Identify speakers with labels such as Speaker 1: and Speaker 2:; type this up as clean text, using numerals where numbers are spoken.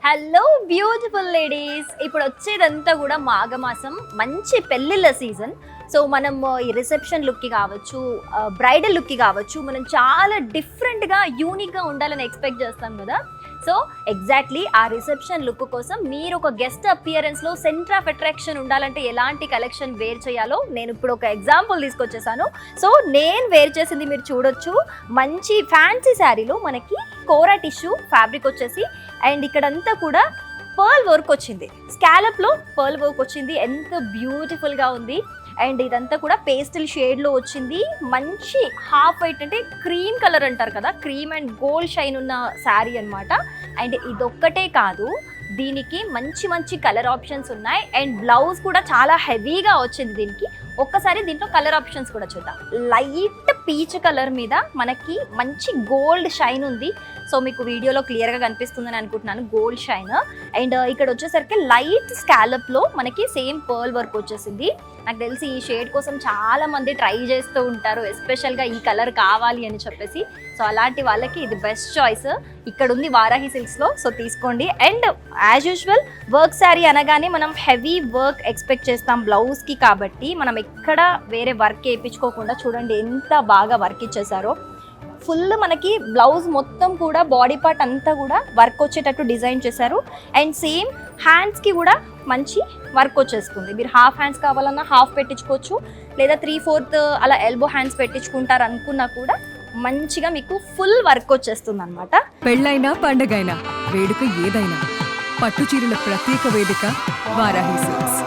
Speaker 1: Hello beautiful ladies, ఇప్పుడు వచ్చేదంతా కూడా మాఘమాసం, మంచి పెళ్ళిళ్ళ సీజన్. సో మనం ఈ రిసెప్షన్ లుక్కి కావచ్చు, బ్రైడల్ లుక్కి కావచ్చు, మనం చాలా డిఫరెంట్గా యూనిక్గా ఉండాలని ఎక్స్పెక్ట్ చేస్తాం కదా. సో ఎగ్జాక్ట్లీ ఆ రిసెప్షన్ లుక్ కోసం మీరు ఒక గెస్ట్ అపియరెన్స్లో సెంటర్ ఆఫ్ అట్రాక్షన్ ఉండాలంటే ఎలాంటి కలెక్షన్ వేర్ చేయాలో నేను ఇప్పుడు ఒక ఎగ్జాంపుల్ తీసుకొచ్చేసాను. సో నేను వేర్ చేసింది మీరు చూడొచ్చు. మంచి ఫ్యాన్సీ శారీలో మనకి కోరా టిష్యూ ఫ్యాబ్రిక్ వచ్చేసి, అండ్ ఇక్కడంతా కూడా పర్ల్ వర్క్ వచ్చింది, స్కాలప్లో పర్ల్ వర్క్ వచ్చింది. ఎంత బ్యూటిఫుల్గా ఉంది. అండ్ ఇదంతా కూడా పేస్టల్ షేడ్లో వచ్చింది. మంచి హాఫ్ వైట్ అంటే క్రీమ్ కలర్ అంటారు కదా, క్రీమ్ అండ్ గోల్డ్ షైన్ ఉన్న శారీ అనమాట. అండ్ ఇదొక్కటే కాదు, దీనికి మంచి మంచి కలర్ ఆప్షన్స్ ఉన్నాయి. అండ్ బ్లౌజ్ కూడా చాలా హెవీగా వచ్చింది దీనికి. ఒక్కసారి దీంట్లో కలర్ ఆప్షన్స్ కూడా చూద్దాం. లైట్ పీచ్ కలర్ మీద మనకి మంచి గోల్డ్ షైన్ ఉంది. సో మీకు వీడియోలో క్లియర్గా కనిపిస్తుందని అనుకుంటున్నాను, గోల్డ్ షైన్. అండ్ ఇక్కడ వచ్చేసరికి లైట్ స్కాలప్లో మనకి సేమ్ పర్ల్ వర్క్ వచ్చేసింది. నాకు తెలిసి ఈ షేడ్ కోసం చాలా మంది ట్రై చేస్తూ ఉంటారు, ఎస్పెషల్గా ఈ కలర్ కావాలి అని చెప్పేసి. సో అలాంటి వాళ్ళకి ఇది బెస్ట్ చాయిస్. ఇక్కడ ఉంది వారాహి సిల్క్స్లో, సో తీసుకోండి. And as usual work sari అనగానే మనం హెవీ వర్క్ ఎక్స్పెక్ట్ చేస్తాం బ్లౌజ్కి, కాబట్టి మనం ఎక్కడ వేరే వర్క్ వేయించుకోకుండా చూడండి ఎంత బాగా వర్క్ ఇచ్చేసారో. ఫుల్ మనకి బ్లౌజ్ మొత్తం కూడా బాడీ పార్ట్ అంతా కూడా వర్క్ వచ్చేటట్టు డిజైన్ చేశారు. అండ్ సేమ్ హ్యాండ్స్కి కూడా మంచి వర్క్ వచ్చేస్తుంది. మీరు హాఫ్ హ్యాండ్స్ కావాలన్నా హాఫ్ పెట్టించుకోవచ్చు, లేదా 3/4 అలా ఎల్బో హ్యాండ్స్ పెట్టించుకుంటారు అనుకున్నా కూడా మంచిగా మీకు ఫుల్ వర్క్ వచ్చేస్తుంది అనమాట.
Speaker 2: పెళ్ళైనా పండగైనా వేడుక ఏదైనా పట్టు చీరల ప్రత్యేక వేదిక వారాహి సిల్క్స్.